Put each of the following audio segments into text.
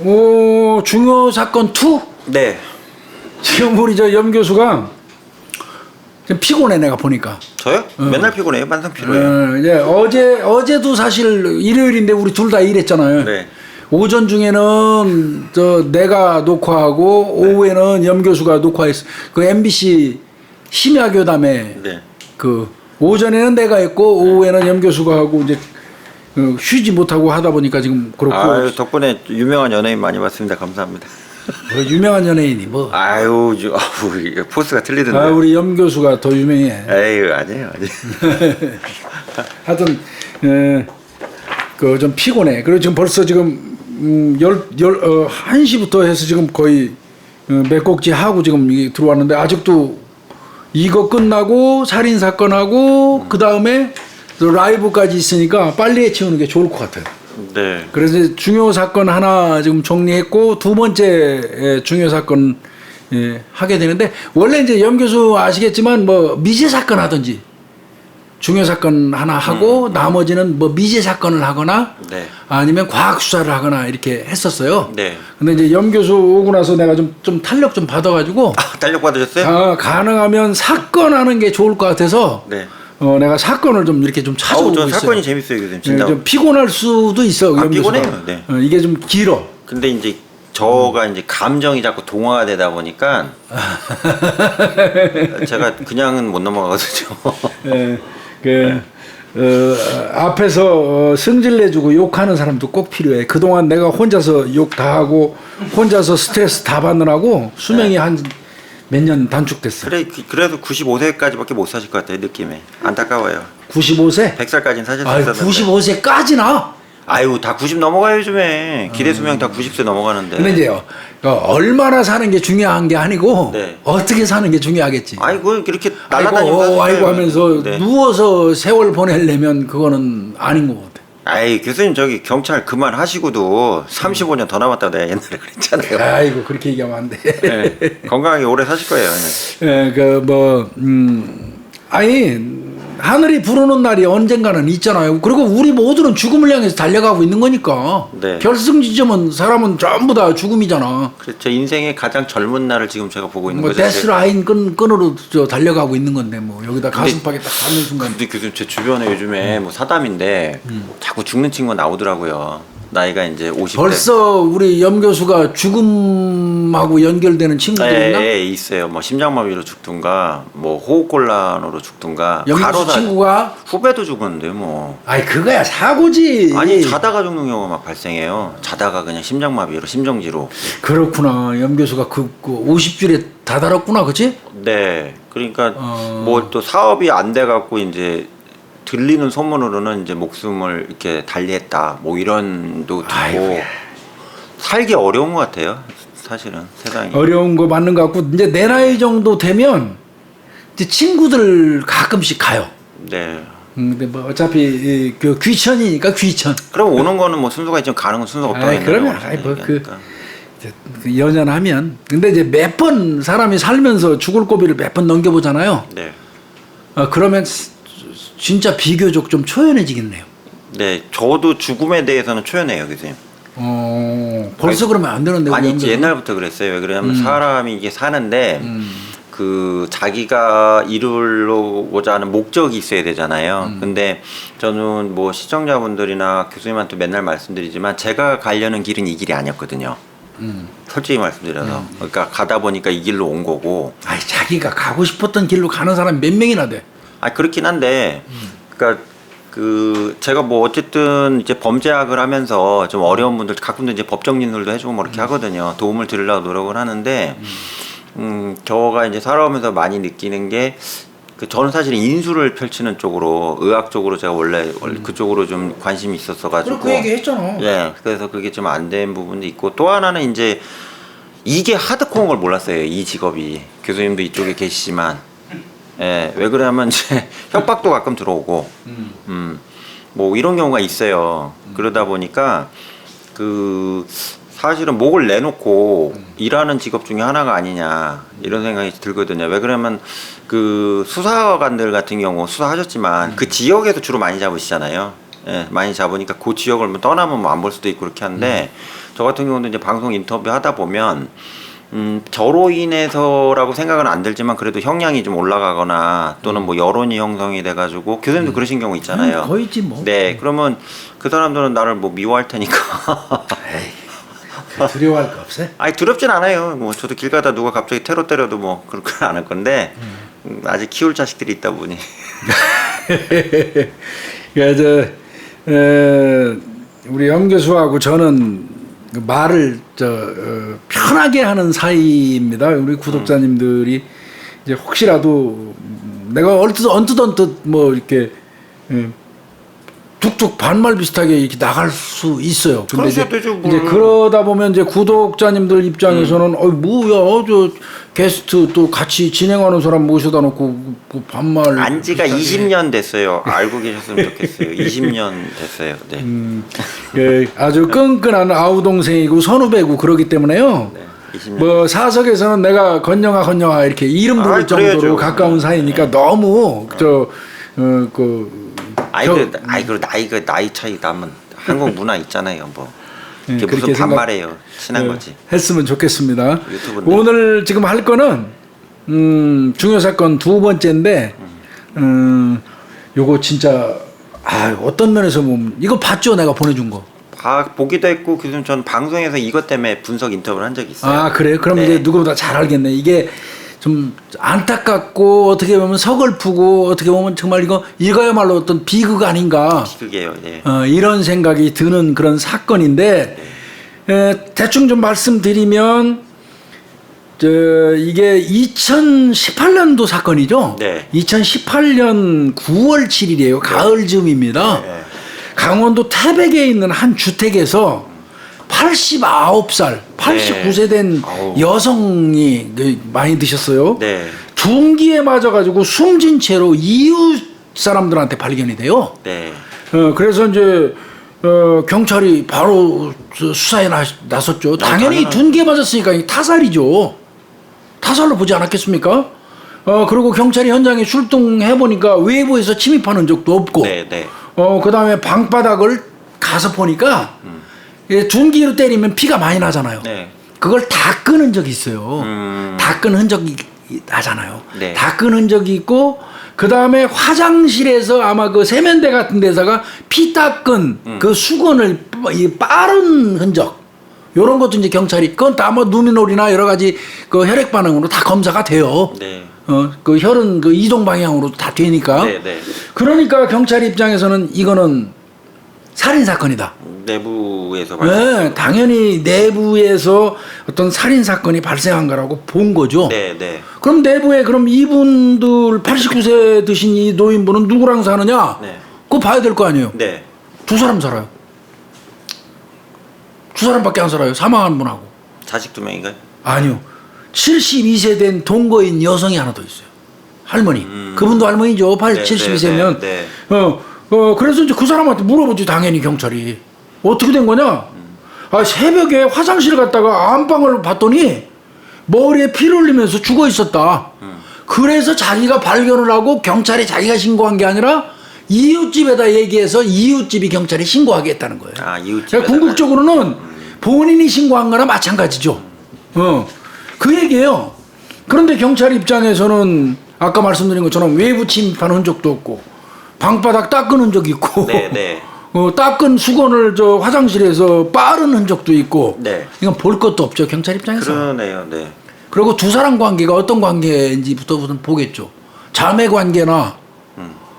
오, 중요 사건 2? 네. 지금 우리 저 염 교수가 좀 피곤해 내가 보니까. 저요? 맨날 피곤해요. 만상 피로해요. 이제 어제도 사실 일요일인데 우리 둘 다 일했잖아요. 네. 오전 중에는 저 내가 녹화하고 네. 오후에는 염 교수가 녹화했어. 그 MBC 심야교담에 네. 그 오전에는 내가 했고 오후에는 염 교수가 하고 이제 쉬지 못하고 하다 보니까 지금 그렇고. 아유, 덕분에 유명한 연예인 많이 봤습니다. 감사합니다. 뭐 유명한 연예인이 뭐. 아유, 포스가 틀리던데. 아, 우리 염 교수가 더 유명해. 에이, 아니에요. 하여튼 그 좀 피곤해. 그리고 지금 벌써 지금 1시부터 해서 지금 거의 몇 곡지 하고 지금 이게 들어왔는데 아직도 이거 끝나고 살인 사건하고 그 다음에 라이브까지 있으니까 빨리 해치우는 게 좋을 것 같아요. 네. 그래서 중요 사건 하나 지금 정리했고 두 번째 중요 사건 하게 되는데 원래 이제 염 교수 아시겠지만 뭐 미제 사건 하든지 중요 사건 하나 하고 나머지는 뭐 미제 사건을 하거나 네. 아니면 과학 수사를 하거나 이렇게 했었어요. 네. 근데 이제 염 교수 오고 나서 내가 좀 탄력 좀 받아가지고 탄력 받으셨어요? 가능하면 사건 하는 게 좋을 것 같아서 네. 내가 사건을 좀 이렇게 좀 찾아오고 전 있어요. 사건이 재밌어요, 교수님. 진짜. 좀 피곤할 수도 있어. 염 교수가. 피곤해요. 네. 이게 좀 길어. 근데 이제 저가 이제 감정이 자꾸 동화가 되다 보니까 제가 그냥은 못 넘어가거든요. 앞에서 승질내주고 욕하는 사람도 꼭 필요해. 그동안 내가 혼자서 욕 다 하고 혼자서 스트레스 다 받느라고 수명이 한 몇 년 단축됐어. 그래도 95세까지밖에 못 사실 것 같아요, 느낌에. 안타까워요. 95세? 100살까지는 사실 수 아유, 있었는데. 95세까지나? 아유, 다 90 넘어가요, 요즘에. 기대 수명 다 90세 넘어가는데. 근데 이제 얼마나 사는 게 중요한 게 아니고 네. 어떻게 사는 게 중요하겠지. 아이고, 이렇게 아이고, 날아다니면서. 아이고 하면서 네. 누워서 세월 보내려면 그거는 아닌 것 같아. 아이, 교수님 저기 경찰 그만하시고도 35년 더 남았다고 내가 옛날에 그랬잖아요. 아이고 그렇게 얘기하면 안 돼. 네. 건강하게 오래 사실 거예요. 아니 하늘이 부르는 날이 언젠가는 있잖아요. 그리고 우리 모두는 죽음을 향해서 달려가고 있는 거니까. 네. 결승 지점은 사람은 전부 다 죽음이잖아. 그래서 제 인생의 가장 젊은 날을 지금 제가 보고 있는 뭐 거죠. 데스 라인 끈으로 달려가고 있는 건데 뭐 여기다 가슴팍에 딱 닿는 순간. 근데 교수님 제 주변에 요즘에 뭐 사담인데 자꾸 죽는 친구가 나오더라고요. 나이가 이제 50대. 벌써 우리 염 교수가 죽음하고 연결되는 친구들이 있나? 네, 있어요. 뭐 심장마비로 죽든가, 뭐 호흡곤란으로 죽든가. 염 교수 친구가? 후배도 죽었는데 뭐. 아이 그거야 사고지. 아니 자다가 죽는 경우가 막 발생해요. 자다가 그냥 심장마비로 심정지로. 그렇구나. 염 교수가 그 50줄에 다다랐구나, 그치? 네. 그러니까 뭐 또 사업이 안 돼 갖고 이제 들리는 소문으로는 이제 목숨을 이렇게 달리했다. 뭐 이런도 듣고 아이고야. 살기 어려운 것 같아요. 사실은 세상이. 어려운 거 맞는 것 같고 이제 내 나이 정도 되면 이제 친구들 가끔씩 가요. 네. 근데 뭐 어차피 그 귀천이니까 귀천. 그럼 오는 거는 뭐 순서가 있지만 가는 건 순서가 없다고 아이, 그러면 아이 뭐그 연연하면 근데 이제 몇 번 사람이 살면서 죽을 고비를 몇 번 넘겨보잖아요. 네. 그러면 진짜 비교적 좀 초연해지겠네요. 네, 저도 죽음에 대해서는 초연해요, 교수님. 벌써 아니, 그러면 안 되는데. 아니, 우리 옛날부터 그랬어요. 왜 그러냐면 사람이 이게 사는데 그 자기가 이루고자 하는 목적이 있어야 되잖아요. 근데 저는 뭐 시청자분들이나 교수님한테 맨날 말씀드리지만 제가 가려는 길은 이 길이 아니었거든요. 솔직히 말씀드려서. 그러니까 가다 보니까 이 길로 온 거고. 아니 자기가 가고 싶었던 길로 가는 사람이 몇 명이나 돼. 아, 그렇긴 한데, 그러니까 그 제가 뭐 어쨌든 이제 범죄학을 하면서 좀 어려운 분들 가끔도 이제 법정진술도 해주고 뭐 이렇게 하거든요. 도움을 드리려고 노력을 하는데, 저가 이제 살아오면서 많이 느끼는 게. 그 저는 사실 인술을 펼치는 쪽으로 의학 쪽으로 제가 원래 그쪽으로 좀 관심이 있었어가지고 그 얘기 했잖아. 예, 그래서 그게 좀 안 된 부분도 있고 또 하나는 이제 이게 하드코어인 걸 몰랐어요. 이 직업이 교수님도 이쪽에 계시지만 예, 왜 그러냐면 이제 협박도 가끔 들어오고 뭐 이런 경우가 있어요. 그러다 보니까 그 사실은 목을 내놓고 일하는 직업 중에 하나가 아니냐 이런 생각이 들거든요. 왜 그러면 그 수사관들 같은 경우 수사하셨지만 그 지역에서 주로 많이 잡으시잖아요. 예, 많이 잡으니까 그 지역을 뭐 떠나면 뭐 안 볼 수도 있고 그렇게 하는데 저 같은 경우는 이제 방송 인터뷰 하다 보면 저로 인해서라고 생각은 안 들지만 그래도 형량이 좀 올라가거나 또는 뭐 여론이 형성이 돼가지고 교수님도 그러신 경우 있잖아요. 거의지 뭐. 네, 그러면 그 사람들은 나를 뭐 미워할 테니까. 에이, 두려워할 거 없어요? 아니 두렵진 않아요. 뭐 저도 길 가다 누가 갑자기 테러 때려도 뭐 그렇게 안 할 건데 아직 키울 자식들이 있다 보니. 그러니까 우리 염 교수하고 저는 말을 편하게 하는 사이입니다. 우리 구독자님들이 이제 혹시라도 내가 언뜻 뭐 이렇게 툭툭 반말 비슷하게 이렇게 나갈 수 있어요. 근데 이제, 되죠, 뭘. 이제 그러다 보면 이제 구독자님들 입장에서는 뭐야 저 게스트 또 같이 진행하는 사람 모셔다 놓고 그 반말 안지가 비슷하게. 20년 됐어요. 알고 계셨으면 좋겠어요. 20년 됐어요. 네. 예, 아주 끈끈한 아우 동생이고 선후배고 그러기 때문에요. 네, 20년. 뭐 사석에서는 내가 건영아 이렇게 이름 부를 정도로 그래야죠. 가까운 사이니까 너무 그리고 나이 차이 나면 한국 문화 있잖아요. 뭐 이게 그렇게 무슨 반말이에요. 친한 거지. 했으면 좋겠습니다. 유튜브인데. 오늘 지금 할 거는 중요 사건 두 번째인데 요거 진짜 어떤 면에서 보면 이거 봤죠? 내가 보내준 거. 보기도 했고 교수님 전 방송에서 이것 때문에 분석 인터뷰를 한 적이 있어요. 아 그래요? 그럼 네. 이제 누구보다 잘 알겠네. 이게 좀 안타깝고 어떻게 보면 서글프고 어떻게 보면 정말 이거야말로 어떤 비극 아닌가 그게요. 네. 이런 생각이 드는 그런 사건인데 대충 좀 말씀드리면 이게 2018년도 사건이죠. 네. 2018년 9월 7일이에요. 가을 즈음입니다. 네. 강원도 태백에 있는 한 주택에서 89살, 89세 된 아우. 여성이 많이 드셨어요. 네. 둔기에 맞아가지고 숨진 채로 이웃 사람들한테 발견이 돼요. 네. 그래서 이제 경찰이 바로 수사에 나섰죠. 당연히 당연하죠. 둔기에 맞았으니까 타살이죠. 타살로 보지 않았겠습니까? 그리고 경찰이 현장에 출동해 보니까 외부에서 침입하는 적도 없고, 네. 네. 그 다음에 방바닥을 가서 보니까 둔기로 때리면 피가 많이 나잖아요. 네. 그걸 닦은 흔적이 있어요. 닦은 흔적이 나잖아요. 네. 닦은 흔적이 있고 그 다음에 화장실에서 아마 그 세면대 같은 데다가 피 닦은 그 수건을 빠른 흔적 요런 것도 이제 경찰이 그건 다 뭐 누미놀이나 여러 가지 그 혈액 반응으로 다 검사가 돼요. 네. 그 혈은 그 이동 방향으로 다 되니까. 네. 네. 그러니까 경찰 입장에서는 이거는 살인 사건이다. 내부에서 네, 당연히 내부에서 어떤 살인 사건이 발생한 거라고 본 거죠. 네. 네. 그럼 내부에 그럼 이분들 89세 드신 이 노인분은 누구랑 사느냐? 네. 그거 봐야 될 거 아니에요. 네. 두 사람 살아요. 두 사람밖에 안 살아요. 사망한 분하고. 자식 2명인가요? 아니요. 72세 된 동거인 여성이 하나 더 있어요. 할머니. 그분도 할머니죠. 네, 72세면. 네, 네. 그래서 이제 그 사람한테 물어보지, 당연히 경찰이. 어떻게 된 거냐? 새벽에 화장실 갔다가 안방을 봤더니 머리에 피를 흘리면서 죽어 있었다. 그래서 자기가 발견을 하고 경찰에 자기가 신고한 게 아니라 이웃집에다 얘기해서 이웃집이 경찰에 신고하겠다는 거예요. 아, 이웃집. 그러니까 궁극적으로는 본인이 신고한 거나 마찬가지죠. 그 얘기예요. 그런데 경찰 입장에서는 아까 말씀드린 것처럼 외부 침입한 흔적도 없고 방바닥 닦은 흔적이 있고 네, 네. 닦은 수건을 저 화장실에서 빠른 흔적도 있고 네. 이건 볼 것도 없죠. 경찰 입장에서. 그러네요. 네. 그리고 두 사람 관계가 어떤 관계인지부터 보겠죠. 자매 관계나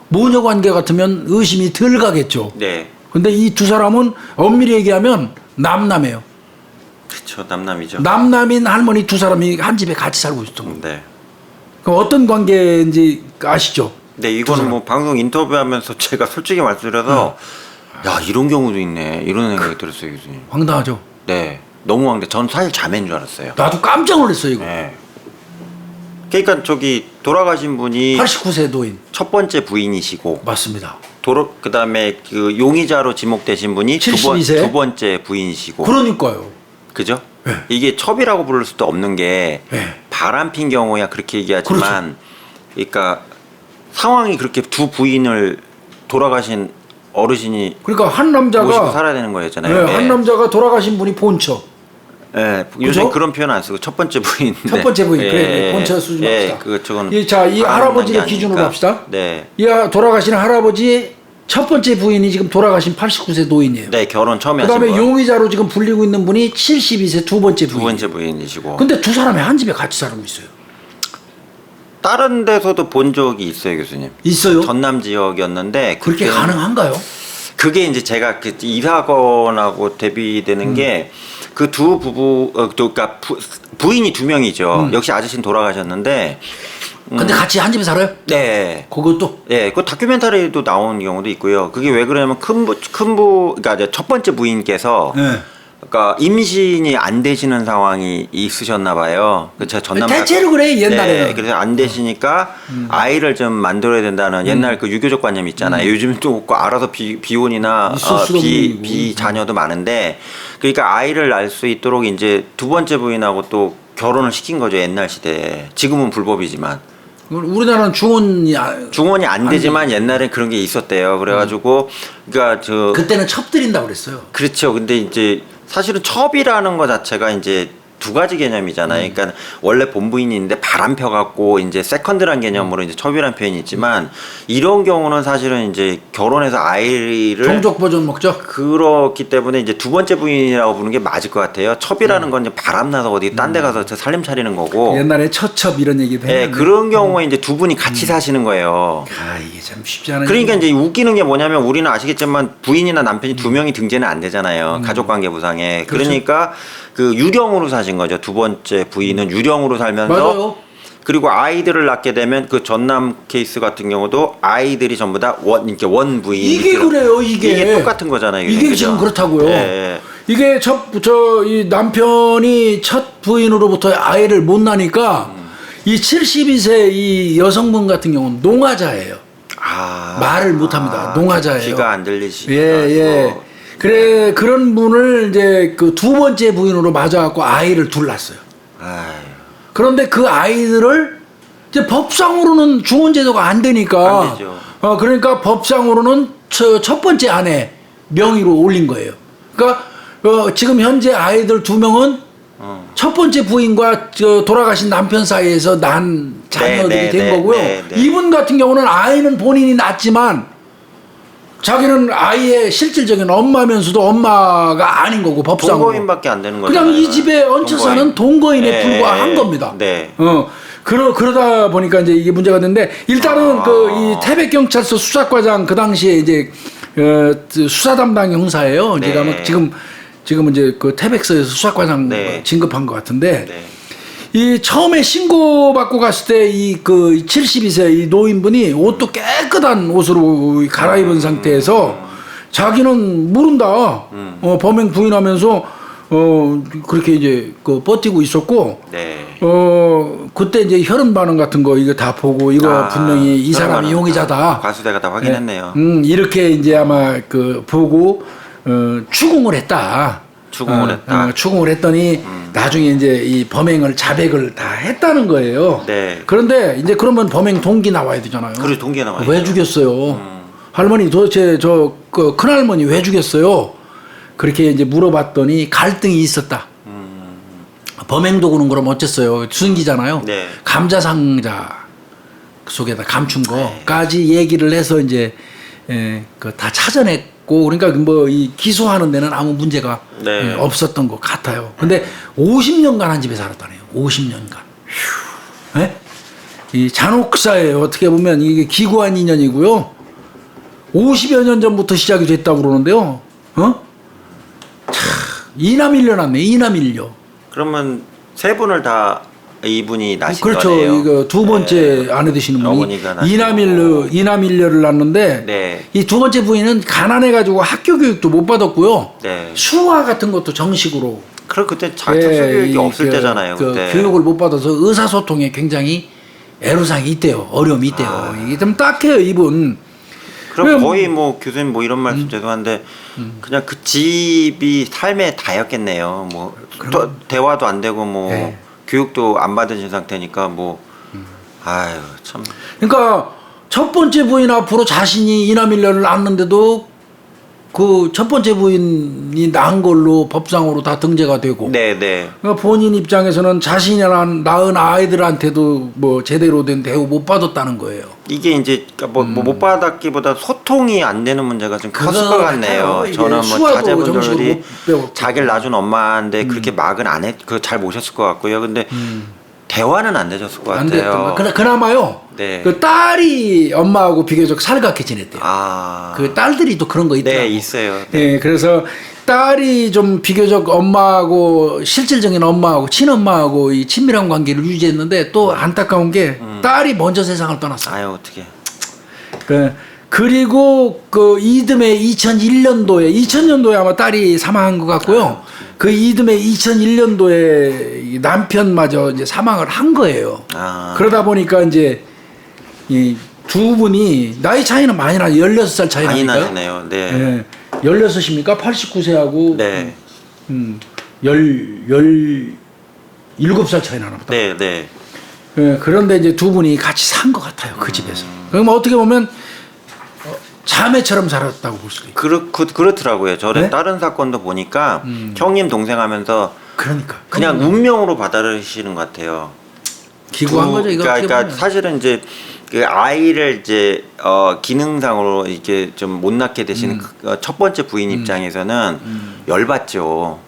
모녀 관계 같으면 의심이 덜 가겠죠. 네. 근데 이 두 사람은 엄밀히 얘기하면 남남이에요. 그렇죠. 남남이죠. 남남인 할머니 두 사람이 한 집에 같이 살고 있었던 거예요. 네. 그럼 어떤 관계인지 아시죠? 네, 이거는 뭐 방송 인터뷰하면서 제가 솔직히 말씀드려서 야, 이런 경우도 있네. 이런 생각이 들었어요, 교수님. 황당하죠? 네. 너무 황당. 전 사실 자매인 줄 알았어요. 나도 깜짝 놀랐어요, 이거. 네. 그러니까 저기 돌아가신 분이 89세 노인. 첫 번째 부인이시고 맞습니다. 그다음에 그 용의자로 지목되신 분이 72세? 두 번째 부인이시고. 그러니까요. 그죠? 네. 이게 첩이라고 부를 수도 없는 게 네. 바람핀 경우야 그렇게 얘기하지만 그렇죠. 그러니까 상황이 그렇게 두 부인을 돌아가신 어르신이 그러니까 한 모시고 남자가 살아야 되는 거였잖아요. 네, 한 남자가 돌아가신 분이 본처. 예, 그죠? 요새 그런 표현 안 쓰고 첫 번째 부인. 첫 번째 부인. 그래, 본처 쓰지 맙시다. 그건 자, 이 안 할아버지를 한다는 게 기준으로 아니니까. 합시다. 네. 이 돌아가신 할아버지 첫 번째 부인이 지금 돌아가신 89세 노인이에요. 네, 결혼 처음에 그다음에 하신 거. 용의자로 지금 불리고 있는 분이 72세 두 번째 두 부인. 번째 부인이시고. 근데 두 사람이 한 집에 같이 살고 있어요. 다른 데서도 본 적이 있어요, 교수님. 있어요? 전남 지역이었는데 그렇게 그때는 가능한가요? 그게 이제 제가 그 이사건하고 대비되는 게 그 두 부부 그러니까 부인이 두 명이죠. 역시 아저씨는 돌아가셨는데 근데 같이 한 집에 살아요? 네. 그것도? 예, 그 다큐멘터리도 나온 경우도 있고요. 그게 왜 그러냐면 그러니까 이제 첫 번째 부인께서 네. 그러니까 임신이 안 되시는 상황이 있으셨나 봐요. 그 제가 전남 대체로 그래, 옛날에는. 네, 그래서 안 되시니까 아이를 좀 만들어야 된다는 옛날 그 유교적 관념 있잖아요. 요즘 또 알아서 비혼이나 있을 수도 없는 비자녀도 많은데 그러니까 아이를 낳을 수 있도록 이제 두 번째 부인하고 또 결혼을 시킨 거죠, 옛날 시대에. 지금은 불법이지만. 우리나라는 중혼이 중혼이 안 되지만 옛날엔 그런 게 있었대요. 그래가지고 그러니까 그때는 첩드린다고 그랬어요. 그렇죠. 근데 이제 사실은 첩이라는 거 자체가 이제 두 가지 개념이잖아요. 그러니까 원래 본부인이 있는데 바람 펴갖고 이제 세컨드란 개념으로 이제 첩이라는 표현이 있지만 이런 경우는 사실은 이제 결혼해서 아이를 종족 보존 목적. 그렇기 때문에 이제 두 번째 부인이라고 부르는 게 맞을 것 같아요. 첩이라는 건 이제 바람 나서 어디 딴 데 가서 살림 차리는 거고. 옛날에 처첩 이런 얘기도 했는데. 예, 그런 경우에 이제 두 분이 같이 사시는 거예요. 아, 이게 참 쉽지 않은. 그러니까 이제 웃기는 게 뭐냐면 우리는 아시겠지만 부인이나 남편이 두 명이 등재는 안 되잖아요. 가족관계 부상에. 그렇죠. 그러니까 그 유령으로 사신 거죠. 두 번째 부인은 유령으로 살면서 맞아요. 그리고 아이들을 낳게 되면 그 전남 케이스 같은 경우도 아이들이 전부 다 이렇게 원 부인. 이게 그래요, 이게. 똑같은 거잖아요. 이게 그죠? 지금 그렇다고요. 예. 이게 이 남편이 첫 부인으로부터 아이를 못 낳으니까 이 72세 이 여성분 같은 경우는 농아자예요. 말을 못 합니다. 농아자예요. 귀가 안 들리시고. 예. 그래, 그런 분을 이제 그 두 번째 부인으로 맞아갖고 아이를 둘 낳았어요. 아유. 그런데 그 아이들을 이제 법상으로는 중혼제도가 안 되니까. 안 되죠. 그러니까 법상으로는 첫 번째 아내 명의로 올린 거예요. 그러니까 지금 현재 아이들 두 명은 첫 번째 부인과 돌아가신 남편 사이에서 난 자녀들이 된 거고요. 이분 같은 경우는 아이는 본인이 낳았지만 자기는 아이의 실질적인 엄마면서도 엄마가 아닌 거고 법상으로. 동거인밖에 안 되는 거죠. 그냥 이 집에 얹혀 사는 동거인에 불과한 겁니다. 네. 그러다 보니까 이제 이게 문제가 됐는데 일단은 그 이 태백경찰서 수사과장 그 당시에 이제 수사 담당 형사예요. 네. 제가 막 지금은 이제 그 태백서에서 수사과장 네. 진급한 것 같은데 네. 이 처음에 신고 받고 갔을 때 이 그 72세 이 노인분이 옷도 깨끗한 옷으로 갈아입은 상태에서 자기는 모른다. 범행 부인하면서 그렇게 이제 그 버티고 있었고 네. 그때 이제 혈흔 반응 같은 거 이거 다 보고 이거 분명히 이 사람이 용의자다. 과수대가 다 확인했네요. 이렇게 이제 아마 그 보고 추궁을 했다. 추궁을 했다. 추궁을 했더니 나중에 이제 이 범행을 자백을 다 했다는 거예요. 네. 그런데 이제 그러면 범행 동기 나와야 되잖아요. 그래 동기가 나와요. 왜 죽였어요? 할머니 도대체 그 큰할머니 왜 죽였어요? 그렇게 이제 물어봤더니 갈등이 있었다. 범행 도구는 그럼 어쨌어요? 순기잖아요. 네. 감자상자 속에다 감춘 거까지 얘기를 해서 이제 그 다 찾아냈고 그러니까 뭐 이 기소하는 데는 아무 문제가 네. 없었던 것 같아요. 근데 50년간 한 집에 살았다네요. 50년간. 네? 이 잔혹사예요. 어떻게 보면 이게 기구한 인연이고요. 50여 년 전부터 시작이 됐다고 그러는데요. 이남일녀 났네. 이남일녀. 그러면 세 분을 다 이분이 낳으신 그렇죠. 거네요. 이거 두 번째 아내 되시는 분이 어머니가 낳으시고. 이남일녀를 낳는데 네. 이 두 번째 부인은 가난해 가지고 학교 교육도 못 받았고요. 네. 수화 같은 것도 정식으로 그럼 그때 특수교육이 없을 때잖아요. 그때. 교육을 못 받아서 의사소통에 굉장히 애로사항이 있대요. 어려움이 있대요. 이게 좀 딱해요, 이분. 그럼 거의 뭐 교수님 뭐 이런 말씀 죄송한데 그냥 그 집이 삶의 다였겠네요. 뭐 대화도 안 되고 뭐 네. 교육도 안 받으신 상태니까 뭐 아유 참. 그러니까 첫 번째 부인 앞으로 자신이 이남일녀를 낳았는데도 그 첫 번째 부인이 낳은 걸로 법상으로 다 등재가 되고 네네. 그러니까 본인 입장에서는 자신이 낳은 아이들한테도 뭐 제대로 된 대우 못 받았다는 거예요. 이게 이제 못 받았기보다 소통이 안 되는 문제가 좀 컸을 그거 것 같네요. 같아요. 이게 저는 뭐 수화도 정식으로 자제분들이 못 배웠고. 자기를 낳아준 엄마인데 그렇게 막은 안 했, 그 잘 모셨을 것 같고요. 근데 대화는 안 되셨을 것 안 같아요. 됐던 그나마요. 네. 그 딸이 엄마하고 비교적 살갑게 지냈대요. 아, 그 딸들이 또 그런 거 있더라고. 네 있어요. 예, 그래서 딸이 좀 비교적 엄마하고 실질적인 엄마하고 친엄마하고 이 친밀한 관계를 유지했는데 또 안타까운 게 딸이 먼저 세상을 떠났어요. 아유 어떻게? 그리고 그 이듬해 2001년도에 아마 딸이 사망한 것 같고요. 그 이듬해 2001년도에 남편마저 이제 사망을 한 거예요. 아. 그러다 보니까 이제 이 두 분이 나이 차이는 많이 나요. 16살 차이 많이 나니까요. 나시네요. 네. 예. 16입니까? 89세하고 네. 17살 차이 나나 보다. 네, 네. 예, 그런데 이제 두 분이 같이 산 것 같아요. 그 집에서. 그럼 어떻게 보면 자매처럼 살았다고 볼 수도 있고. 그렇더라고요. 저는 네? 다른 사건도 보니까 형님 동생 하면서 그러니까. 그냥 운명으로 받아들이시는 것 같아요. 기구한 거죠, 이거. 어떻게 그러니까 보면. 사실은 이제 그 아이를 이제 기능상으로 이렇게 좀 못 낳게 되시는 첫 번째 부인 입장에서는 열받죠.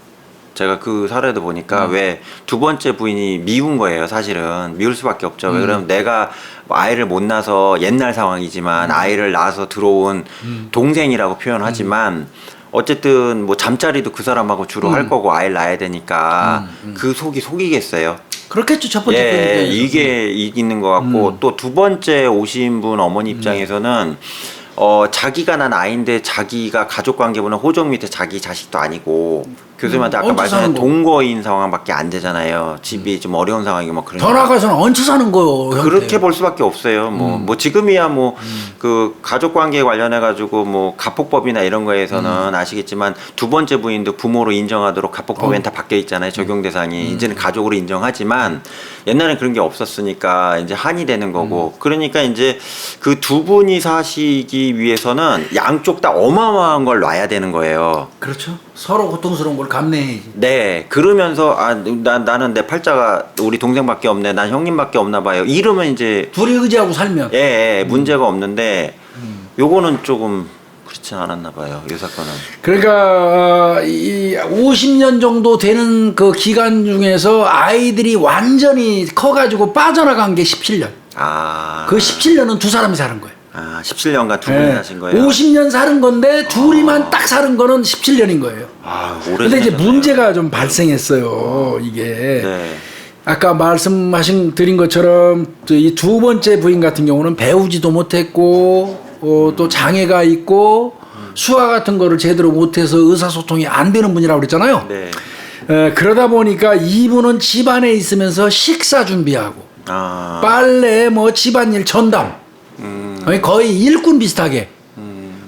제가 그 사례도 보니까 왜 두 번째 부인이 미운 거예요. 사실은 미울 수밖에 없죠. 왜 그러면 내가 아이를 못 낳아서 옛날 상황이지만 아이를 낳아서 들어온 동생이라고 표현하지만 어쨌든 뭐 잠자리도 그 사람하고 주로 할 거고 아이를 낳아야 되니까 그 속이 속이겠어요. 그렇겠죠, 첫 번째 예, 부인 입장에서. 이게 이기는 것 같고 또 두 번째 오신 분 어머니 입장에서는 자기가 난 아이인데 자기가 가족 관계보다 호적 밑에 자기 자식도 아니고 교수님한테 아까 얹혀 말씀하신 사는 거. 동거인 상황밖에 안 되잖아요. 집이 좀 어려운 상황이고 뭐 그런. 더 나가서는 얹혀 사는 거요. 그렇게 볼 수밖에 없어요. 뭐 지금이야 뭐 그 가족 관계에 관련해 가지고 뭐 가폭법이나 이런 거에서는 아시겠지만 두 번째 부인도 부모로 인정하도록 가폭법엔 다 바뀌어 있잖아요. 적용 대상이 이제는 가족으로 인정하지만 옛날엔 그런 게 없었으니까 이제 한이 되는 거고 그러니까 이제 그 두 분이 사시기 위해서는 양쪽 다 어마어마한 걸 놔야 되는 거예요. 그렇죠. 서로 고통스러운 걸 감내해야지. 네, 그러면서 나는 내 팔자가 우리 동생밖에 없네, 난 형님밖에 없나 봐요. 이러면 이제 둘이 의지하고 살면. 예, 문제가 없는데 요거는 조금 그렇지 않았나 봐요. 이 사건은. 그러니까 이 50년 정도 되는 그 기간 중에서 아이들이 완전히 커가지고 빠져나간 게 17년. 아, 그 17년은 두 사람이 사는 거예요. 17년간 두 분이 하신 거예요. 50년 사는 건데 둘이만 딱 사는 거는 17년인 거예요. 오래. 근데 이제 사셨네요. 문제가 좀 발생했어요. 이게 네. 아까 드린 것처럼 이 두 번째 부인 같은 경우는 배우지도 못했고 또 장애가 있고 수화 같은 거를 제대로 못해서 의사소통이 안 되는 분이라고 그랬잖아요. 네. 그러다 보니까 이분은 집안에 있으면서 식사 준비하고 빨래 뭐 집안일 전담 거의 일꾼 비슷하게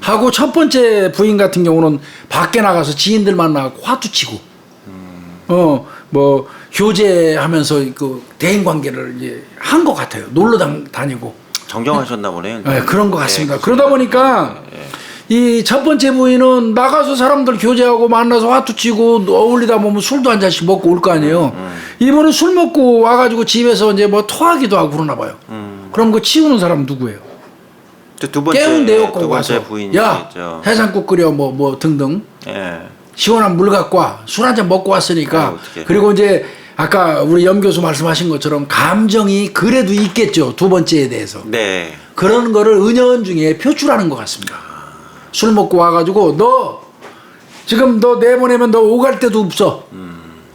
하고 첫 번째 부인 같은 경우는 밖에 나가서 지인들 만나고 화투 치고 뭐 교제하면서 그 대인 관계를 이제 한 것 같아요. 놀러 다니고 정정하셨나 보네요. 네, 그런 것 같습니다. 네, 그러다 보니까 이 첫 번째 부인은 나가서 사람들 교제하고 만나서 화투 치고 어울리다 보면 술도 한 잔씩 먹고 올 거 아니에요. 이분은 술 먹고 와가지고 집에서 이제 뭐 토하기도 하고 그러나 봐요. 그럼 그 치우는 사람 누구예요? 두 번째 깨운대요, 꼭 두 번째 와서. 부인이 야, 있죠. 해장국 끓여 뭐 등등. 예. 시원한 물 갖고 와. 술 한 잔 먹고 왔으니까. 아유, 어떡해. 그리고 이제 아까 우리 염 교수 말씀하신 것처럼 감정이 그래도 있겠죠. 두 번째에 대해서. 네. 그런 거를 은연중에 표출하는 것 같습니다. 술 먹고 와가지고 너 지금 너 내보내면 너 오갈 데도 없어.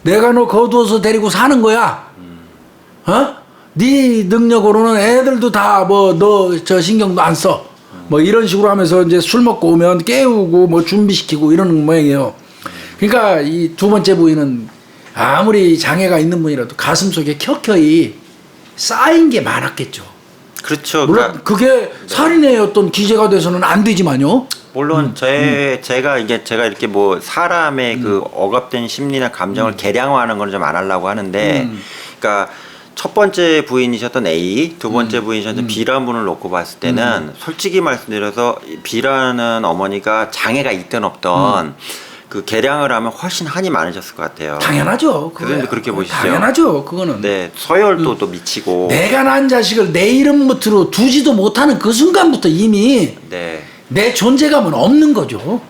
내가 너 거두어서 데리고 사는 거야. 네 능력으로는 애들도 다 뭐 너 저 신경도 안 써. 뭐 이런 식으로 하면서 이제 술 먹고 오면 깨우고 뭐 준비시키고 이러는 모양이에요. 그러니까 이 두 번째 부인은 아무리 장애가 있는 분이라도 가슴 속에 켜켜이 쌓인 게 많았겠죠. 그렇죠. 물론 그게 살인의 어떤 기재가 돼서는 안 되지만요. 물론 제가 이렇게 뭐 사람의 그 억압된 심리나 감정을 개량화하는 건 좀 안 하려고 하는데, 그러니까 첫 번째 부인이셨던 A, 두 번째 부인이셨던 B라는 분을 놓고 봤을 때는 솔직히 말씀드려서 B라는 어머니가 장애가 있든 없든 그 개량을 하면 훨씬 한이 많으셨을 것 같아요. 당연하죠. 그런데 그렇게 보시죠. 당연하죠. 그거는. 네, 서열도 또 미치고. 내가 낳은 자식을 내 이름 밑으로 두지도 못하는 그 순간부터 이미 네, 내 존재감은 없는 거죠.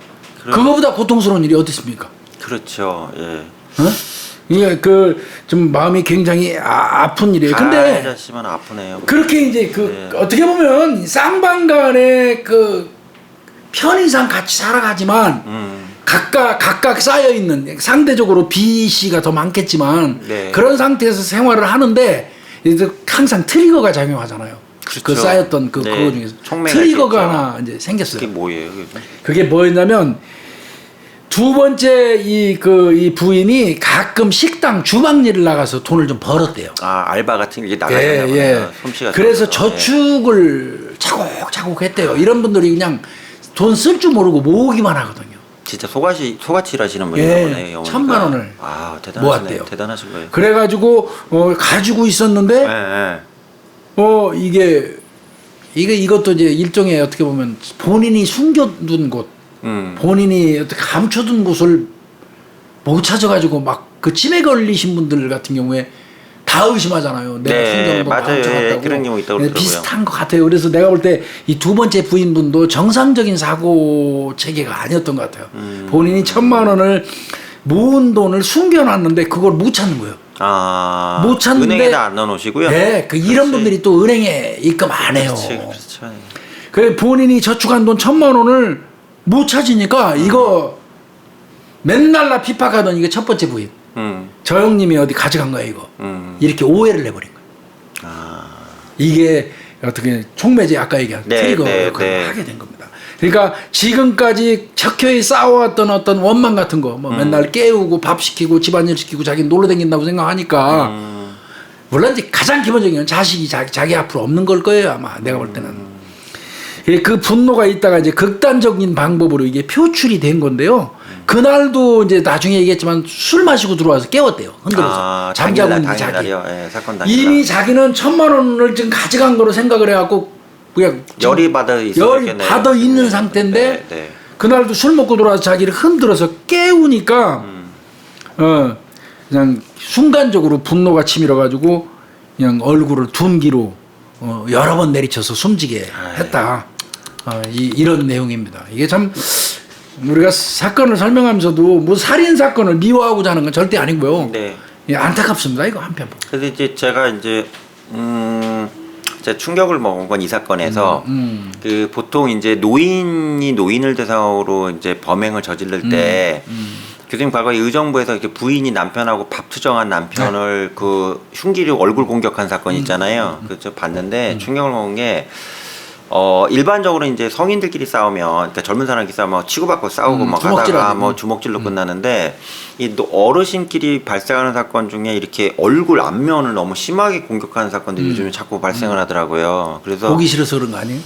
그거보다 고통스러운 일이 어디 있습니까? 그렇죠. 예. 어? 이게 좀 마음이 굉장히 아픈 일이에요. 근데 가해자시면 아프네요. 그렇게 이제 네. 어떻게 보면 쌍방간의 그 편의상 같이 살아가지만 각각 쌓여 있는 상대적으로 B, C가 더 많겠지만 네. 그런 상태에서 생활을 하는데 이제 항상 트리거가 작용하잖아요. 그렇죠. 그 쌓였던 네. 그거 중에서 촉매가 트리거가 있겠죠. 하나 이제 생겼어요. 그게 뭐예요? 그게? 그게 뭐였냐면 두 번째 이 부인이 가끔 식당 주방 일을 나가서 돈을 좀 벌었대요. 아, 알바 같은 게 나가셨나 보네요. 솜씨가 그래서 좋아서. 저축을 차곡차곡 했대요. 이런 분들이 그냥 돈 쓸 줄 모르고 모으기만 하거든요. 진짜 소같이 일하시는 분인가 예, 보네. 어머니가. 1,000만 원을 아, 대단하시네. 모았대요. 대단하신 거예요. 그래가지고 가지고 있었는데 네, 네. 이것도 이제 일종의 어떻게 보면 본인이 숨겨둔 곳, 본인이 어떻게 감춰둔 곳을 못 찾아가지고 막 그 치매 걸리신 분들 같은 경우에 다 의심하잖아요. 내가 네, 숨겨놓은 거 맞아요. 감춰갔다고. 그런 경우 있다고 네, 그러더라고요. 비슷한 것 같아요. 그래서 내가 볼 때 이 두 번째 부인분도 정상적인 사고 체계가 아니었던 것 같아요. 본인이 1,000만 원을 모은 돈을 숨겨놨는데 그걸 못 찾는 거예요. 아, 못 찾는데 은행에다 안 넣어놓으시고요. 네, 이런 분들이 또 은행에 입금 안 해요. 그렇죠. 그래 본인이 저축한 돈 1,000만 원을 못 찾으니까 이거 맨날 나 핍박하던 이게 첫 번째 부인. 저 형님이 어디 가져간 거야 이거. 이렇게 오해를 내버린 거야. 아, 이게 어떻게 촉매제 아까 얘기한 네, 트리거 네, 역할을 네. 하게 된 겁니다. 그러니까 지금까지 척혀이 쌓아왔던 어떤 원망 같은 거, 뭐 맨날 깨우고 밥 시키고 집안일 시키고 자기 놀러 다닌다고 생각하니까 물론 이제 가장 기본적인 건 자식이 자기 앞으로 없는 걸 거예요 아마 내가 볼 때는. 그 분노가 있다가 이제 극단적인 방법으로 이게 표출이 된 건데요. 그날도 이제 나중에 얘기했지만 술 마시고 들어와서 깨웠대요. 흔들어서. 잠자고 있는 자기. 당일날이요. 예, 사건 당일. 이미 자기는 1,000만 원을 지금 가져간 거로 생각을 해갖고 그냥 열이 받아 있었겠네요. 받아 있는 상태인데 네, 네. 그날도 술 먹고 들어와서 자기를 흔들어서 깨우니까 그냥 순간적으로 분노가 치밀어가지고 그냥 얼굴을 둔기로 여러 번 내리쳐서 숨지게 했다. 이런 내용입니다. 이게 참 우리가 사건을 설명하면서도 뭐 살인 사건을 미워하고자 하는 건 절대 아니고요. 네. 예, 안타깝습니다. 이거 한편. 그래서 이제 제가 충격을 먹은 건 이 사건에서 그 보통 이제 노인이 노인을 대상으로 이제 범행을 저지를 때 교수님 과거에 의정부에서 이렇게 부인이 남편하고 밥 투정한 남편을 그 흉기로 얼굴 공격한 사건 있잖아요. 그저 봤는데 충격을 먹은 게 일반적으로 이제 성인들끼리 싸우면, 그러니까 젊은 사람끼리 싸우면 치고받고 싸우고 막 하다가 뭐 주먹질로 끝나는데, 이 어르신끼리 발생하는 사건 중에 이렇게 얼굴 앞면을 너무 심하게 공격하는 사건들이 요즘에 자꾸 발생을 하더라고요. 그래서 보기 싫어서 그런 거 아니에요?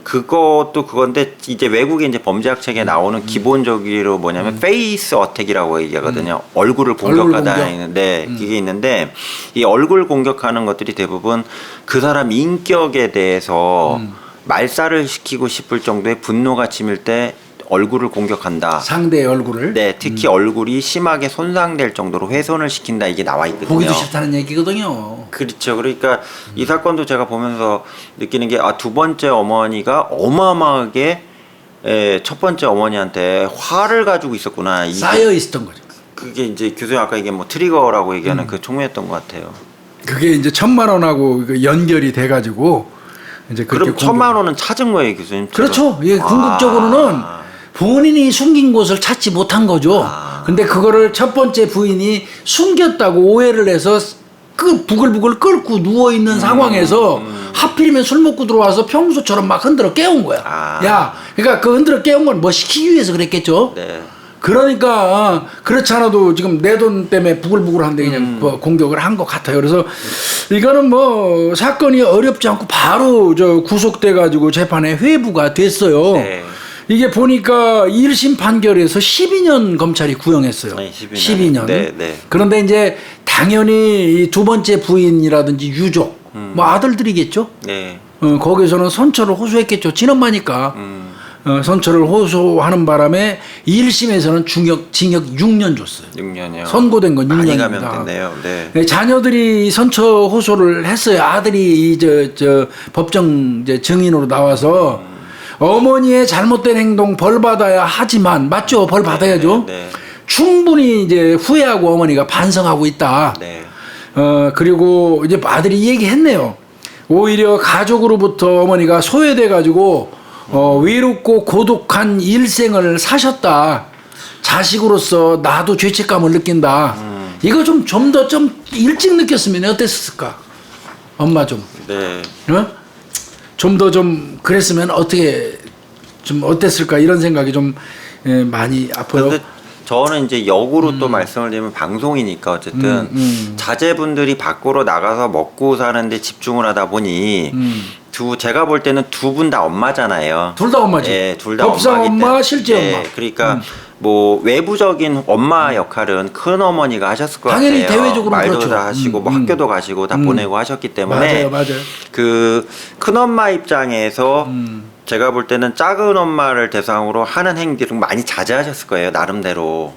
그것도 그건데 이제 외국의 이제 범죄학 책에 나오는 기본적으로 뭐냐면 페이스 어택이라고 얘기하거든요. 얼굴을 공격하다는데 그게 있는데 이 얼굴 공격하는 것들이 대부분 그 사람 인격에 대해서 말살을 시키고 싶을 정도의 분노가 치밀 때 얼굴을 공격한다. 상대의 얼굴을. 네, 특히 얼굴이 심하게 손상될 정도로 훼손을 시킨다 이게 나와 있거든요. 보기도 싫다는 얘기거든요. 그렇죠. 그러니까 이 사건도 제가 보면서 느끼는 게 두 번째 어머니가 어마어마하게 첫 번째 어머니한테 화를 가지고 있었구나. 이게 쌓여 있었던 거죠. 그게 이제 교수님 아까 이게 뭐 트리거라고 얘기하는 그 총매였던 것 같아요. 그게 이제 1,000만 원하고 연결이 돼가지고 이제 그럼 1,000만 원은 찾은 거예요, 교수님? 그렇죠. 예, 궁극적으로는 본인이 숨긴 곳을 찾지 못한 거죠. 근데 그거를 첫 번째 부인이 숨겼다고 오해를 해서 부글부글 끓고 누워 있는 상황에서 하필이면 술 먹고 들어와서 평소처럼 막 흔들어 깨운 거야. 야, 그러니까 그 흔들어 깨운 건 뭐 시키기 위해서 그랬겠죠. 네. 그러니까 그렇지 않아도 지금 내 돈 때문에 부글부글한데 그냥 공격을 한 것 같아요. 그래서 이거는 뭐 사건이 어렵지 않고 바로 구속돼 가지고 재판에 회부가 됐어요. 네. 이게 보니까 1심 판결에서 12년 검찰이 구형했어요. 네, 12년. 12년. 네, 네. 그런데 이제 당연히 이 두 번째 부인이라든지 유족, 뭐 아들들이겠죠. 네. 거기서는 선처를 호소했겠죠. 친엄마니까. 선처를 호소하는 바람에 1심에서는 징역 6년 줬어요. 6년이요. 선고된 건 6년입니다. 많이 감형됐네요. 네. 네, 자녀들이 선처 호소를 했어요. 아들이 저 법정 이제 증인으로 나와서 어머니의 잘못된 행동 벌 받아야 하지만 맞죠? 벌 받아야죠. 네. 충분히 이제 후회하고 어머니가 반성하고 있다. 네. 그리고 이제 아들이 얘기했네요. 오히려 가족으로부터 어머니가 소외돼 가지고 외롭고 고독한 일생을 사셨다. 자식으로서 나도 죄책감을 느낀다. 이거 좀 더 좀 일찍 느꼈으면 어땠을까? 엄마 좀. 네. 좀 더 좀 그랬으면 어떻게 좀 어땠을까 이런 생각이 좀 많이 아파요. 근데 저는 이제 역으로 또 말씀을 드리면 방송이니까 어쨌든 자제분들이 밖으로 나가서 먹고 사는데 집중을 하다 보니 제가 볼 때는 두 분 다 엄마잖아요. 둘 다 엄마지. 예, 둘 다 법상 엄마기 엄마, 때문에. 실제 예, 엄마. 그러니까 뭐 외부적인 엄마 역할은 큰 어머니가 하셨을 것 당연히 같아요. 대외적으로 말도 그렇죠. 다 하시고 뭐 학교도 가시고 다 보내고 하셨기 때문에 맞아요. 그 큰 엄마 입장에서 제가 볼 때는 작은 엄마를 대상으로 하는 행위들을 많이 자제하셨을 거예요, 나름대로.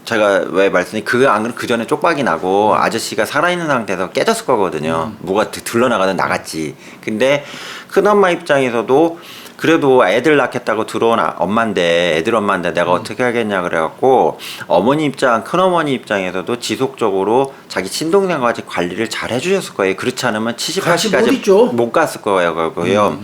제가 왜 말씀드린 안 그러면 그 전에 쪽박이 나고 아저씨가 살아있는 상태에서 깨졌을 거거든요. 뭐가 들러나가든 나갔지. 근데 큰 엄마 입장에서도 그래도 애들 낳겠다고 들어온 엄마인데 애들 엄마인데 내가 어떻게 하겠냐 그래갖고 어머니 입장 큰어머니 입장에서도 지속적으로 자기 친동생과 같이 관리를 잘 해주셨을 거예요. 그렇지 않으면 같이 못 78시까지 있죠. 못 갔을 거고요.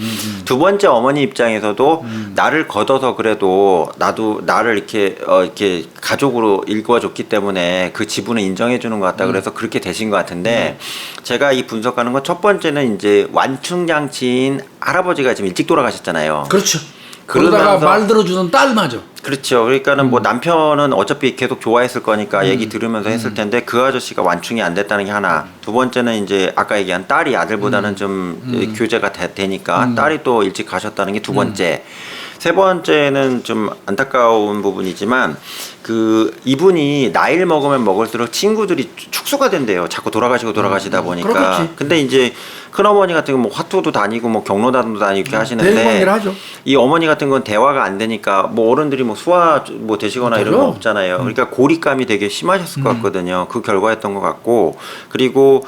두 번째 어머니 입장에서도 나를 걷어서 그래도 나를 이렇게 가족으로 일궈줬기 때문에 그 지분을 인정해 주는 것 같다. 그래서 그렇게 되신 것 같은데 제가 이 분석하는 건 첫 번째는 이제 완충장치인 할아버지가 지금 일찍 돌아가셨잖아요. 그렇죠. 그러다가 그러면서 말 들어주는 딸 맞아. 그렇죠. 그러니까는 뭐 남편은 어차피 계속 좋아했을 거니까 얘기 들으면서 했을 텐데 그 아저씨가 완충이 안 됐다는 게 하나. 두 번째는 이제 아까 얘기한 딸이 아들보다는 좀 교제가 되니까 딸이 또 일찍 가셨다는 게 두 번째. 세 번째는 좀 안타까운 부분이지만 이분이 나이를 먹으면 먹을수록 친구들이 축소가 된대요. 자꾸 돌아가시다 보니까. 그렇겠지. 근데 이제 큰어머니 같은 건 뭐 화투도 다니고 뭐 경로당도 다니고 이렇게 하시는데 대관계를 하죠. 이 어머니 같은 건 대화가 안 되니까 뭐 어른들이 뭐 소화 뭐 되시거나 이런 건 없잖아요. 그러니까 고립감이 되게 심하셨을 것 같거든요. 그 결과였던 것 같고 그리고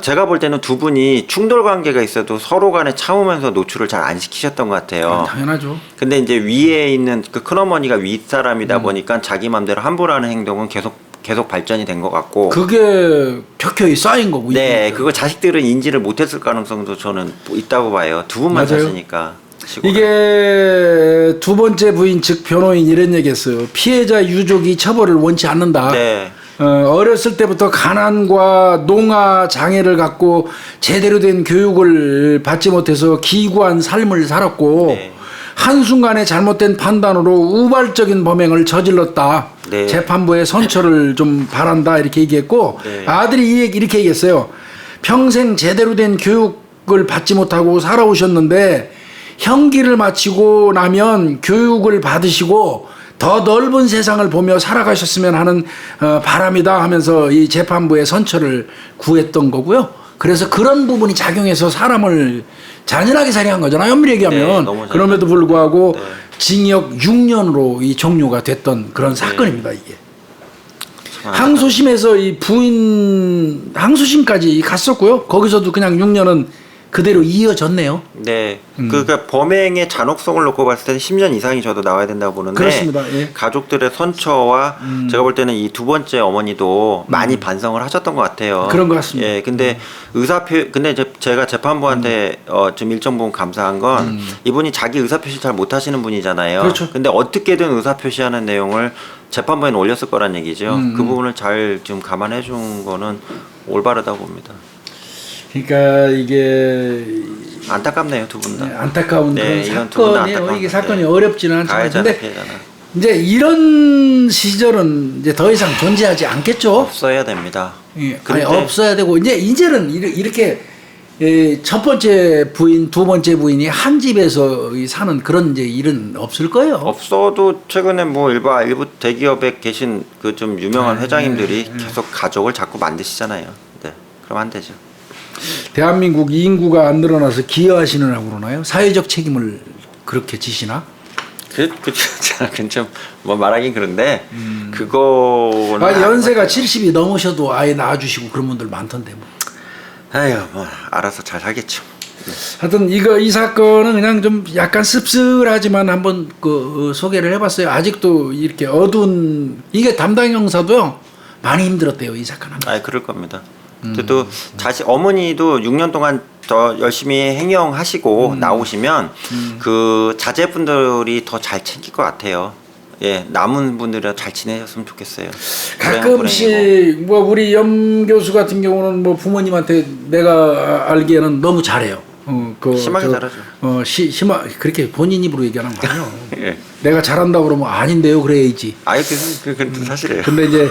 제가 볼 때는 두 분이 충돌 관계가 있어도 서로 간에 참으면서 노출을 잘 안 시키셨던 것 같아요. 당연하죠. 근데 이제 위에 있는 그 큰어머니가 윗사람이다 보니까 자기 맘대로 함부로 하는 행동은 계속 발전이 된 것 같고 그게 켜켜이 쌓인 거고. 네, 이게. 그거 자식들은 인지를 못했을 가능성도 저는 있다고 봐요. 두 분만 맞아요. 사시니까. 시골에. 이게 두 번째 부인 측 변호인 이런 얘기했어요. 피해자 유족이 처벌을 원치 않는다. 네. 어렸을 때부터 가난과 농아 장애를 갖고 제대로 된 교육을 받지 못해서 기구한 삶을 살았고 네. 한순간에 잘못된 판단으로 우발적인 범행을 저질렀다. 네. 재판부에 선처를 좀 바란다 이렇게 얘기했고 네. 아들이 이렇게 얘기했어요. 평생 제대로 된 교육을 받지 못하고 살아오셨는데 형기를 마치고 나면 교육을 받으시고 더 넓은 세상을 보며 살아가셨으면 하는 바람이다 하면서 이 재판부에 선처를 구했던 거고요. 그래서 그런 부분이 작용해서 사람을 잔인하게 살해한 거잖아요. 엄밀히 얘기하면. 네, 그럼에도 불구하고 네. 징역 6년으로 이 종료가 됐던 그런 사건입니다. 이게. 항소심에서 이 부인 항소심까지 갔었고요. 거기서도 그냥 6년은 그대로 이어졌네요. 네. 그러니까 범행의 잔혹성을 놓고 봤을 때는 10년 이상이 저도 나와야 된다고 보는데 그렇습니다. 예. 가족들의 선처와 제가 볼 때는 이 두 번째 어머니도 많이 반성을 하셨던 것 같아요. 그런 것 같습니다. 예. 근데 근데 제가 재판부한테 좀 일정 부분 감사한 건 이분이 자기 의사표시 잘 못하시는 분이잖아요. 그렇죠. 근데 어떻게든 의사표시하는 내용을 재판부에는 올렸을 거란 얘기죠. 그 부분을 잘 좀 감안해 준 거는 올바르다고 봅니다. 그러니까 이게 안타깝네요, 두 분 다. 안타까운 네, 그런 이건 두 분 다 사건이에요. 안타까운 이게 것 사건이 같아요. 어렵지는 않지만 가해자나 근데 피해자나 이제 이런 시절은 이제 더 이상 존재하지 않겠죠. 없어야 됩니다. 예, 근데- 아니, 없어야 되고 이제는 이렇게 첫 번째 부인, 두 번째 부인이 한 집에서 사는 그런 이제 일은 없을 거예요. 없어도 최근에 뭐 일부 대기업에 계신 그 좀 유명한 회장님들이 계속 가족을 자꾸 만드시잖아요. 네, 그럼 안 되죠. 대한민국 인구가 안 늘어나서 기여하시느라고 그러나요? 사회적 책임을 그렇게 지시나? 그건 좀뭐 말하긴 그런데 그거는 연세가 70이 넘으셔도 아예 낳아주시고 그런 분들 많던데 뭐. 아유 뭐 알아서 잘 하겠죠. 하여튼 이 사건은 그냥 좀 약간 씁쓸하지만 한번 소개를 해봤어요. 아직도 이렇게 어두운 이게 담당 형사도요 많이 힘들었대요 이 사건 하면. 아 그럴 겁니다. 그래도 어머니도 6년 동안 더 열심히 행영하시고 나오시면 그 자제분들이 더 잘 챙길 것 같아요. 예, 남은 분들이랑 잘 지내셨으면 좋겠어요. 가끔씩 뭐 우리 염 교수 같은 경우는 뭐 부모님한테 내가 알기에는 너무 잘해요. 심하게 잘하죠. 그렇게 본인 입으로 얘기하는 거 아니에요. 예. 내가 잘한다고 그러면 아닌데요 그래야지. 아예 그건 사실이에요. 근데 이제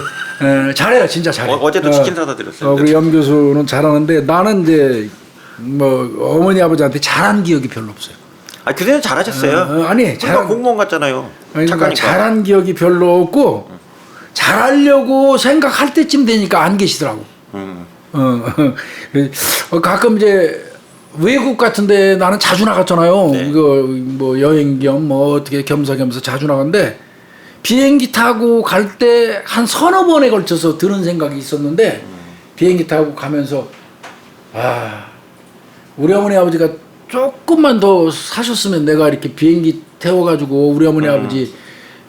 잘해요 진짜 잘해요. 어제도 치킨 사다 드렸어요. 우리 염 교수는 잘하는데 나는 이제 뭐 어머니 아버지한테 잘한 기억이 별로 없어요. 아 그때는 잘하셨어요. 아니 그러니까 공무원 같잖아요. 그러니까 잘한 기억이 별로 없고 잘하려고 생각할 때쯤 되니까 안 계시더라고. 가끔 이제 외국 같은데 나는 자주 나갔잖아요. 네. 이거 뭐 여행 겸 뭐 어떻게 겸사겸사 자주 나갔는데 비행기 타고 갈 때 한 서너 번에 걸쳐서 드는 생각이 있었는데 비행기 타고 가면서 우리 어머니 아버지가 조금만 더 사셨으면 내가 이렇게 비행기 태워가지고 우리 어머니 아버지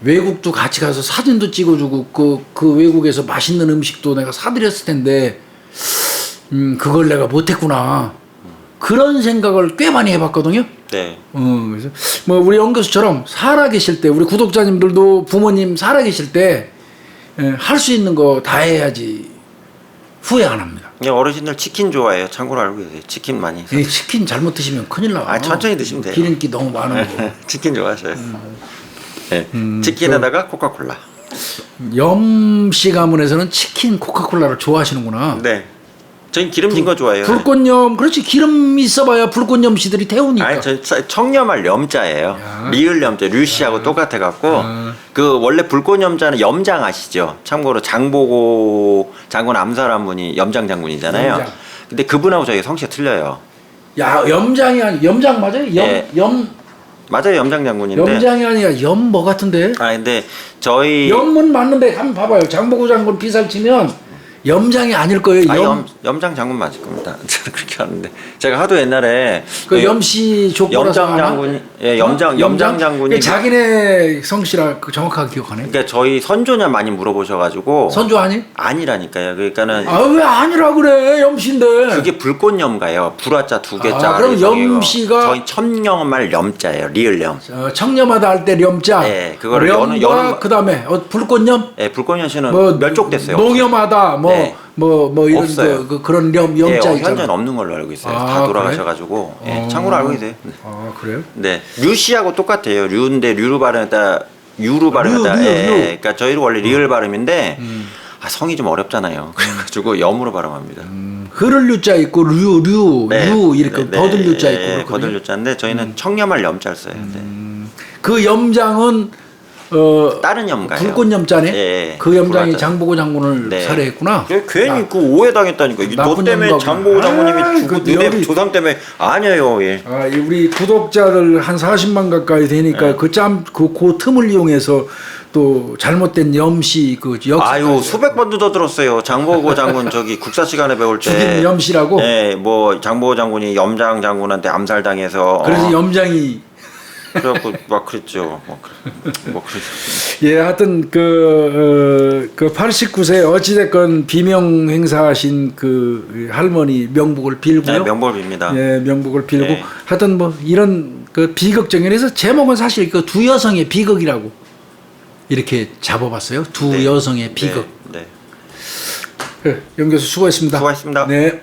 외국도 같이 가서 사진도 찍어주고 그 외국에서 맛있는 음식도 내가 사드렸을 텐데 그걸 내가 못했구나 그런 생각을 꽤 많이 해봤거든요. 네. 그래서 뭐 우리 영 교수처럼 살아계실 때 우리 구독자님들도 부모님 살아계실 때 할 수 있는 거 다 해야지 후회 안 합니다. 어르신들 치킨 좋아해요. 참고로 알고 계세요. 치킨 많이. 치킨 잘못 드시면 큰일 나. 천천히 드시면 돼요. 기름기 너무 많은 거. 치킨 좋아하셔요. 네. 치킨에다가 코카콜라. 염씨 가문에서는 치킨, 코카콜라를 좋아하시는구나. 네. 저희 기름진 거 좋아해요. 불꽃염, 그렇지 기름 있어봐야 불꽃염 씨들이 태우니까. 아니, 저 청렴할 염자예요. 야. 리을 염자, 류씨하고 똑같아갖고 그 원래 불꽃염자는 염장 아시죠? 참고로 장보고 장군 암살한 분이 염장 장군이잖아요. 염장. 근데 그분하고 저희 성씨가 틀려요. 야 염장이 아니 염장 맞아요? 네. 맞아요, 염장 장군인데. 염장이 아니라 염 뭐 같은데? 근데 저희 염은 맞는데 한번 봐봐요. 장보고 장군 피살 치면 염장이 아닐 거예요. 염장 장군 맞을 겁니다. 저는 그렇게 아는데 제가 하도 옛날에 그 염씨 족보라서 염장 장군이 염장 장군이 자기네 성씨라 정확하게 기억하네. 그러니까 저희 선조냐 많이 물어보셔가지고 선조 아니? 아니라니까요. 그러니까는 왜 아니라 그래 염씨인데. 그게 불꽃염가요. 불화자 두 개자. 그럼 염씨가 저희 천령말 염자예요. 리을 염. 청렴하다 할 때 염자. 네, 그거를 염과 그다음에 불꽃염. 네, 불꽃염 씨는 뭐 멸족됐어요. 농염하다 네. 이런 없어요. 그런 염자 있잖아. 현재는 없는 걸로 알고 있어요. 다 돌아가셔가지고. 그래? 네, 참고로 알고 계세요. 그래요? 네, 류씨하고 똑같아요. 류인데 류로 발음했다, 유로 발음했다. 류. 그러니까 저희는 원래 리을 발음인데 성이 좀 어렵잖아요. 그래가지고 염으로 발음합니다. 흐를 유자 있고 류 이렇게 버들 유자 있고 그렇거든요. 버들 유자인데 저희는 청렴할 염자를 써요. 네. 그 염장은 다른 염가요. 불꽃염자네. 예, 그 염장이 불화자. 장보고 장군을 네. 살해했구나. 괜히 그 오해당했다니까. 너 나쁜 때문에 염가구나. 장보고 장군님이 죽고 너네 여기- 조상 때문에 아니에요. 예. 우리 구독자들 한 40만 가까이 되니까 그 틈을 이용해서 또 잘못된 염씨 역사. 수백 번도 더 들었어요. 장보고 장군 저기 국사 시간에 배울 때 죽인 염씨라고. 네, 뭐 장보고 장군이 염장 장군한테 암살당해서 그래서 염장이 그래갖고 막 그랬죠. 그랬죠. 예, 하여튼 그 89세 어찌됐건 비명 행사하신 그 할머니 명복을 빌고요. 네, 명복을 빕니다. 예, 명복을 빌고 네. 하여튼 뭐 이런 그 비극적인 그래서 제목은 사실 그 두 여성의 비극이라고 이렇게 잡아봤어요. 두 네. 여성의 비극. 네. 영 교수 수고했습니다. 수고하셨습니다. 네.